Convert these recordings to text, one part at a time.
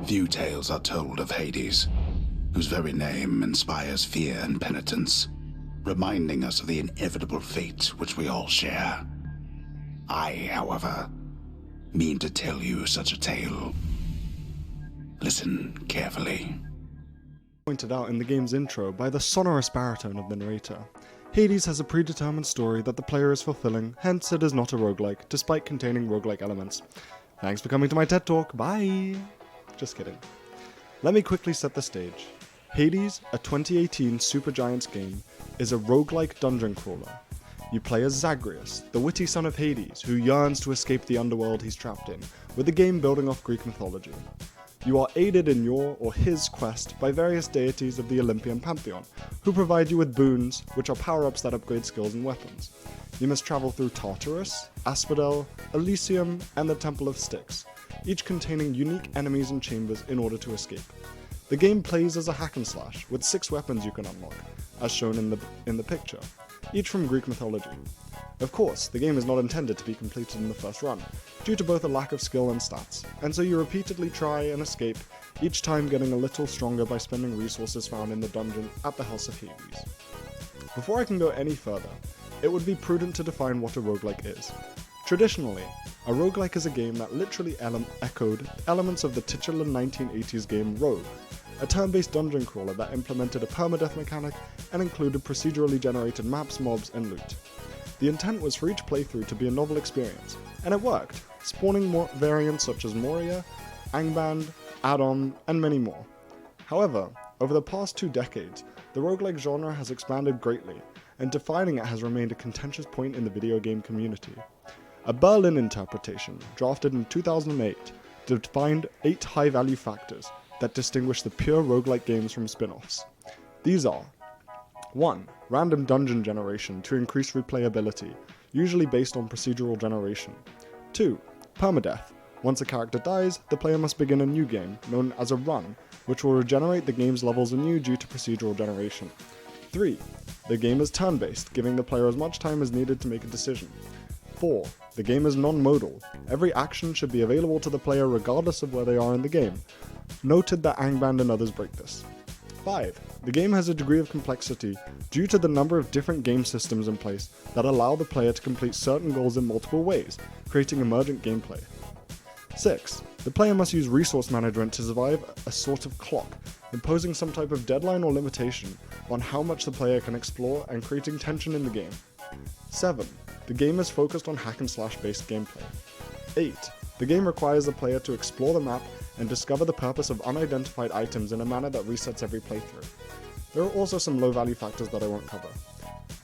Few tales are told of Hades, whose very name inspires fear and penitence, reminding us of the inevitable fate which we all share. I, however, mean to tell you such a tale. Listen carefully. Pointed out in the game's intro by the sonorous baritone of the narrator, Hades has a predetermined story that the player is fulfilling, hence it is not a roguelike, despite containing roguelike elements. Thanks for coming to my TED Talk, bye! Just kidding. Let me quickly set the stage. Hades, a 2018 Supergiants game, is a roguelike dungeon crawler. You play as Zagreus, the witty son of Hades, who yearns to escape the underworld he's trapped in, with the game building off Greek mythology. You are aided in your or his quest by various deities of the Olympian pantheon, who provide you with boons, which are power-ups that upgrade skills and weapons. You must travel through Tartarus, Asphodel, Elysium, and the Temple of Styx, each containing unique enemies and chambers in order to escape. The game plays as a hack and slash, with 6 weapons you can unlock, as shown in the picture, each from Greek mythology. Of course, the game is not intended to be completed in the first run, due to both a lack of skill and stats, and so you repeatedly try and escape, each time getting a little stronger by spending resources found in the dungeon at the House of Hades. Before I can go any further, it would be prudent to define what a roguelike is. Traditionally, a roguelike is a game that literally echoed elements of the titular 1980s game Rogue, a turn-based dungeon crawler that implemented a permadeath mechanic and included procedurally generated maps, mobs, and loot. The intent was for each playthrough to be a novel experience, and it worked, spawning more variants such as Moria, Angband, Add-on, and many more. However, over the past 2 decades, the roguelike genre has expanded greatly, and defining it has remained a contentious point in the video game community. A Berlin interpretation, drafted in 2008, defined 8 high-value factors that distinguish the pure roguelike games from spin-offs. These are 1. Random dungeon generation to increase replayability, usually based on procedural generation. 2. Permadeath. Once a character dies, the player must begin a new game, known as a run, which will regenerate the game's levels anew due to procedural generation. 3. The game is turn-based, giving the player as much time as needed to make a decision. 4. The game is non-modal. Every action should be available to the player regardless of where they are in the game. Noted that Angband and others break this. 5. The game has a degree of complexity due to the number of different game systems in place that allow the player to complete certain goals in multiple ways, creating emergent gameplay. 6. The player must use resource management to survive a sort of clock, imposing some type of deadline or limitation on how much the player can explore and creating tension in the game. 7. The game is focused on hack and slash based gameplay. 8. The game requires the player to explore the map and discover the purpose of unidentified items in a manner that resets every playthrough. There are also some low value factors that I won't cover.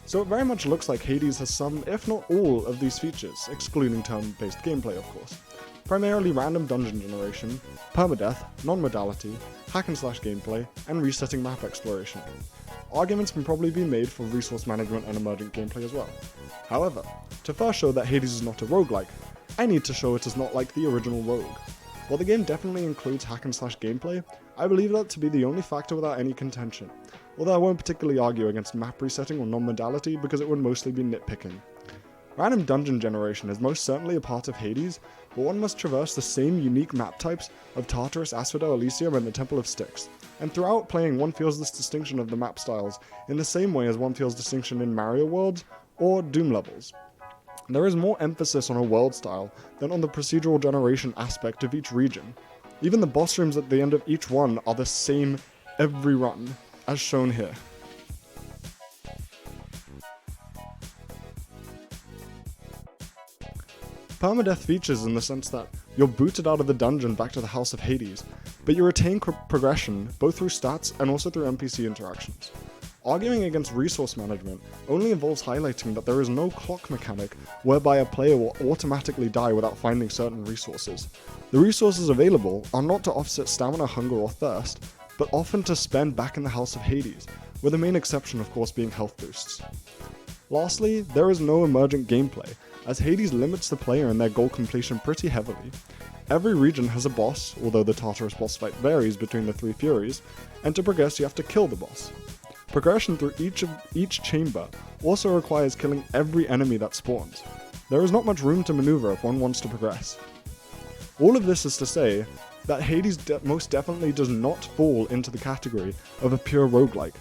So it very much looks like Hades has some, if not all, of these features, excluding turn-based gameplay of course. Primarily random dungeon generation, permadeath, non-modality, hack and slash gameplay, and resetting map exploration. Arguments can probably be made for resource management and emergent gameplay as well. However, to first show that Hades is not a roguelike, I need to show it is not like the original Rogue. While the game definitely includes hack and slash gameplay, I believe that to be the only factor without any contention, although I won't particularly argue against map resetting or non-modality because it would mostly be nitpicking. Random dungeon generation is most certainly a part of Hades, but one must traverse the same unique map types of Tartarus, Asphodel, Elysium, and the Temple of Styx, and throughout playing one feels this distinction of the map styles in the same way as one feels distinction in Mario worlds or Doom levels. There is more emphasis on a world style than on the procedural generation aspect of each region. Even the boss rooms at the end of each one are the same every run, as shown here. Permadeath features in the sense that you're booted out of the dungeon back to the House of Hades, but you retain progression both through stats and also through NPC interactions. Arguing against resource management only involves highlighting that there is no clock mechanic whereby a player will automatically die without finding certain resources. The resources available are not to offset stamina, hunger, or thirst, but often to spend back in the House of Hades, with the main exception of course being health boosts. Lastly, there is no emergent gameplay, as Hades limits the player in their goal completion pretty heavily. Every region has a boss, although the Tartarus boss fight varies between the 3 Furies, and to progress you have to kill the boss. Progression through each chamber also requires killing every enemy that spawns. There is not much room to maneuver if one wants to progress. All of this is to say, that Hades most definitely does not fall into the category of a pure roguelike.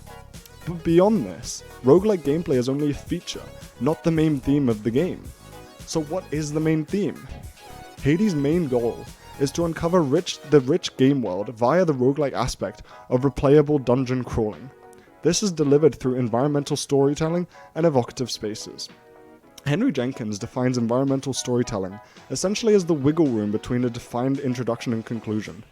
But beyond this, roguelike gameplay is only a feature, not the main theme of the game. So what is the main theme? Hades' main goal is to uncover the rich game world via the roguelike aspect of replayable dungeon crawling. This is delivered through environmental storytelling and evocative spaces. Henry Jenkins defines environmental storytelling essentially as the wiggle room between a defined introduction and conclusion.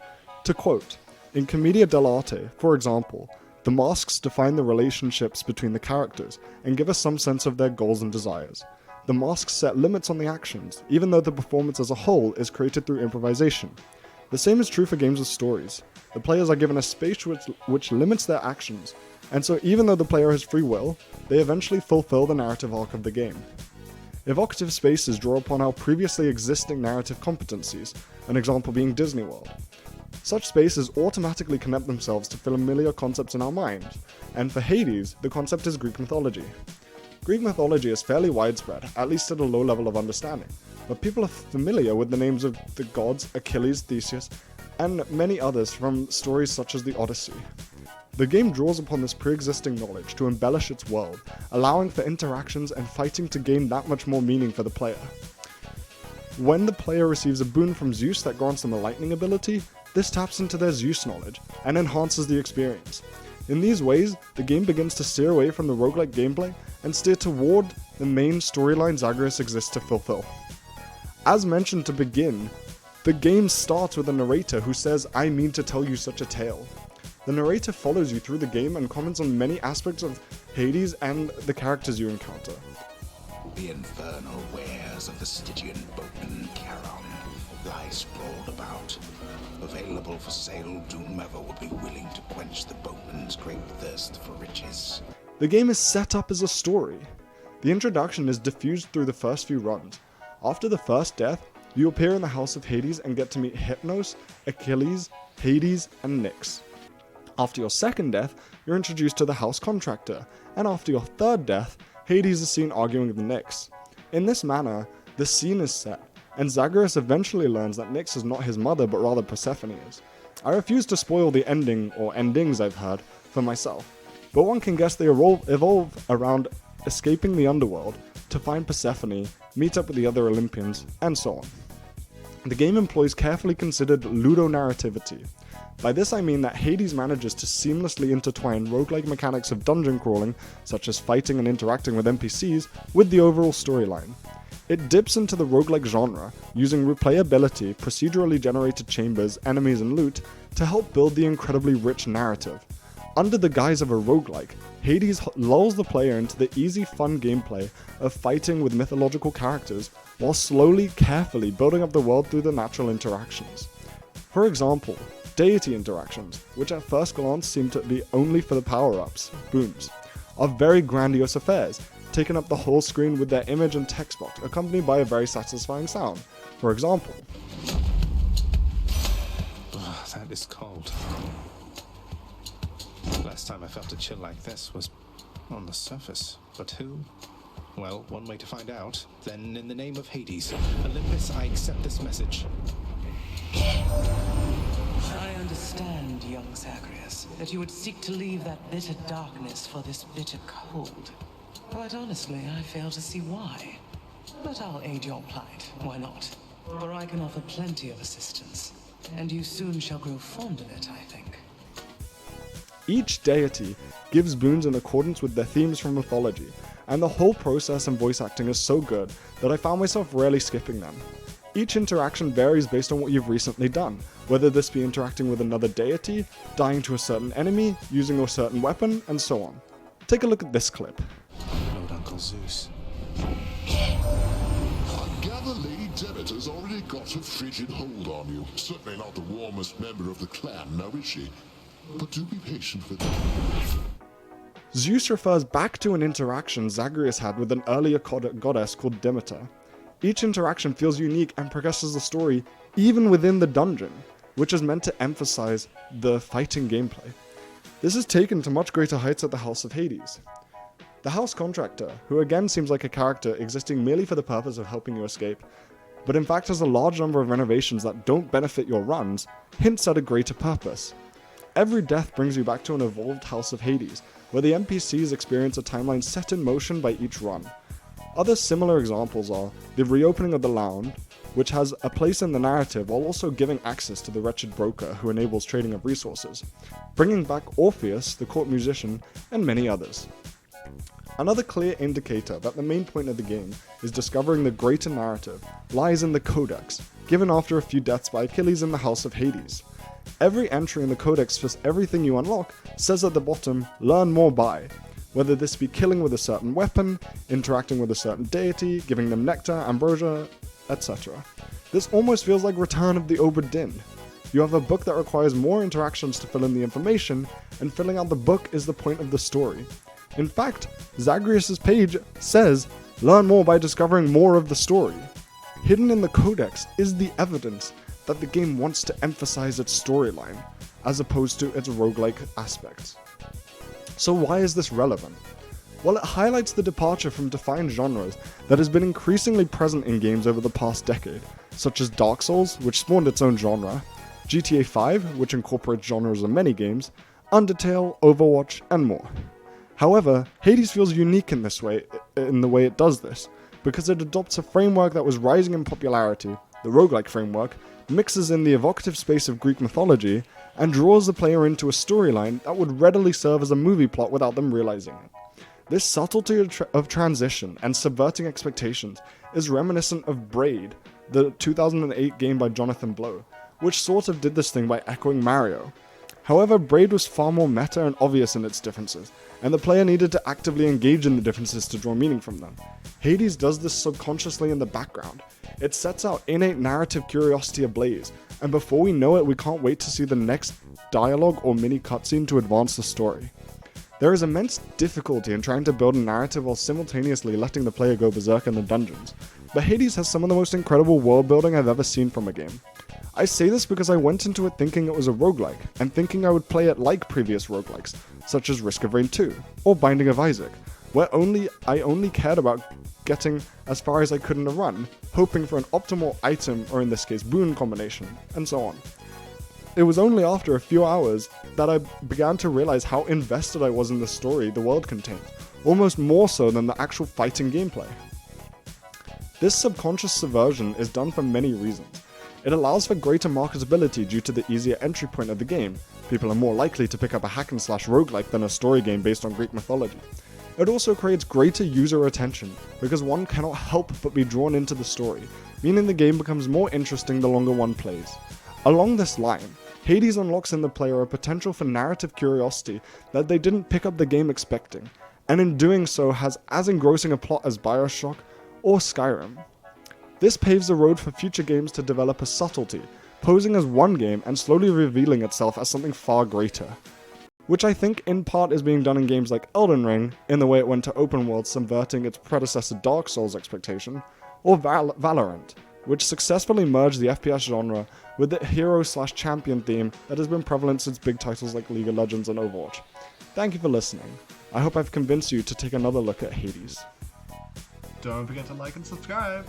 To quote, in Commedia dell'arte, for example, the masks define the relationships between the characters and give us some sense of their goals and desires. The masks set limits on the actions, even though the performance as a whole is created through improvisation. The same is true for games with stories. The players are given a space which limits their actions, and so even though the player has free will, they eventually fulfill the narrative arc of the game. Evocative spaces draw upon our previously existing narrative competencies, an example being Disney World. Such spaces automatically connect themselves to familiar concepts in our minds, and for Hades, the concept is Greek mythology. Greek mythology is fairly widespread, at least at a low level of understanding, but people are familiar with the names of the gods Achilles, Theseus, and many others from stories such as the Odyssey. The game draws upon this pre-existing knowledge to embellish its world, allowing for interactions and fighting to gain that much more meaning for the player. When the player receives a boon from Zeus that grants them a lightning ability, this taps into their Zeus knowledge and enhances the experience. In these ways, the game begins to steer away from the roguelike gameplay and steer toward the main storyline Zagreus exists to fulfill. As mentioned to begin, the game starts with a narrator who says, "I mean to tell you such a tale." The narrator follows you through the game and comments on many aspects of Hades and the characters you encounter. The infernal wares of the Stygian boatman Charon lie sprawled about. Available for sale to whomever would be willing to quench the boatman's great thirst for riches. The game is set up as a story. The introduction is diffused through the first few runs. After the first death, you appear in the House of Hades and get to meet Hypnos, Achilles, Hades, and Nyx. After your second death, you're introduced to the House Contractor, and after your third death, Hades is seen arguing with Nyx. In this manner, the scene is set, and Zagreus eventually learns that Nyx is not his mother but rather Persephone is. I refuse to spoil the ending, or endings I've heard, for myself, but one can guess they evolve around escaping the underworld to find Persephone, meet up with the other Olympians, and so on. The game employs carefully considered ludonarrativity. By this I mean that Hades manages to seamlessly intertwine roguelike mechanics of dungeon crawling, such as fighting and interacting with NPCs, with the overall storyline. It dips into the roguelike genre, using replayability, procedurally generated chambers, enemies, and loot to help build the incredibly rich narrative. Under the guise of a roguelike, Hades lulls the player into the easy, fun gameplay of fighting with mythological characters, while slowly, carefully building up the world through the natural interactions. For example, deity interactions, which at first glance seem to be only for the power-ups, boons, are very grandiose affairs, taking up the whole screen with their image and text box, accompanied by a very satisfying sound. For example, that is cold. Last time I felt a chill like this was on the surface. But who? Well, one way to find out. Then, in the name of Hades, Olympus, I accept this message. I understand, young Zagreus, that you would seek to leave that bitter darkness for this bitter cold. Quite honestly, I fail to see why. But I'll aid your plight, why not? For I can offer plenty of assistance, and you soon shall grow fond of it, I think. Each deity gives boons in accordance with their themes from mythology, and the whole process and voice acting is so good that I found myself rarely skipping them. Each interaction varies based on what you've recently done, whether this be interacting with another deity, dying to a certain enemy, using a certain weapon, and so on. Take a look at this clip. Lord Uncle Zeus. I gather Lady Demeter's already got a frigid hold on you. Certainly not the warmest member of the clan, now is she? But do be patient with her. Zeus refers back to an interaction Zagreus had with an earlier goddess called Demeter. Each interaction feels unique and progresses the story even within the dungeon, which is meant to emphasize the fighting gameplay. This is taken to much greater heights at the House of Hades. The House Contractor, who again seems like a character existing merely for the purpose of helping you escape, but in fact has a large number of renovations that don't benefit your runs, hints at a greater purpose. Every death brings you back to an evolved House of Hades, where the NPCs experience a timeline set in motion by each run. Other similar examples are the reopening of the Lounge, which has a place in the narrative while also giving access to the wretched broker who enables trading of resources, bringing back Orpheus, the court musician, and many others. Another clear indicator that the main point of the game is discovering the greater narrative lies in the Codex, given after a few deaths by Achilles in the House of Hades. Every entry in the Codex for everything you unlock says at the bottom, learn more by, whether this be killing with a certain weapon, interacting with a certain deity, giving them nectar, ambrosia, etc. This almost feels like Return of the Obra Dinn. You have a book that requires more interactions to fill in the information, and filling out the book is the point of the story. In fact, Zagreus' page says, learn more by discovering more of the story. Hidden in the Codex is the evidence that the game wants to emphasize its storyline, as opposed to its roguelike aspects. So why is this relevant? Well, it highlights the departure from defined genres that has been increasingly present in games over the past decade, such as Dark Souls, which spawned its own genre, GTA 5, which incorporates genres of many games, Undertale, Overwatch, and more. However, Hades feels unique in the way it does this, because it adopts a framework that was rising in popularity, the roguelike framework, mixes in the evocative space of Greek mythology, and draws the player into a storyline that would readily serve as a movie plot without them realizing it. This subtlety of transition and subverting expectations is reminiscent of Braid, the 2008 game by Jonathan Blow, which sort of did this thing by echoing Mario. However, Braid was far more meta and obvious in its differences, and the player needed to actively engage in the differences to draw meaning from them. Hades does this subconsciously in the background. It sets our innate narrative curiosity ablaze, and before we know it, we can't wait to see the next dialogue or mini cutscene to advance the story. There is immense difficulty in trying to build a narrative while simultaneously letting the player go berserk in the dungeons, but Hades has some of the most incredible world building I've ever seen from a game. I say this because I went into it thinking it was a roguelike, and thinking I would play it like previous roguelikes, such as Risk of Rain 2, or Binding of Isaac, where I only cared about getting as far as I could in a run, hoping for an optimal item, or in this case boon combination, and so on. It was only after a few hours that I began to realize how invested I was in the story the world contained, almost more so than the actual fighting gameplay. This subconscious subversion is done for many reasons. It allows for greater marketability due to the easier entry point of the game. People are more likely to pick up a hack and slash roguelike than a story game based on Greek mythology. It also creates greater user attention, because one cannot help but be drawn into the story, meaning the game becomes more interesting the longer one plays. Along this line, Hades unlocks in the player a potential for narrative curiosity that they didn't pick up the game expecting, and in doing so has as engrossing a plot as Bioshock or Skyrim. This paves the road for future games to develop a subtlety, posing as one game and slowly revealing itself as something far greater. Which I think in part is being done in games like Elden Ring, in the way it went to open world subverting its predecessor Dark Souls expectation, or Valorant, which successfully merged the FPS genre with the hero/champion theme that has been prevalent since big titles like League of Legends and Overwatch. Thank you for listening. I hope I've convinced you to take another look at Hades. Don't forget to like and subscribe.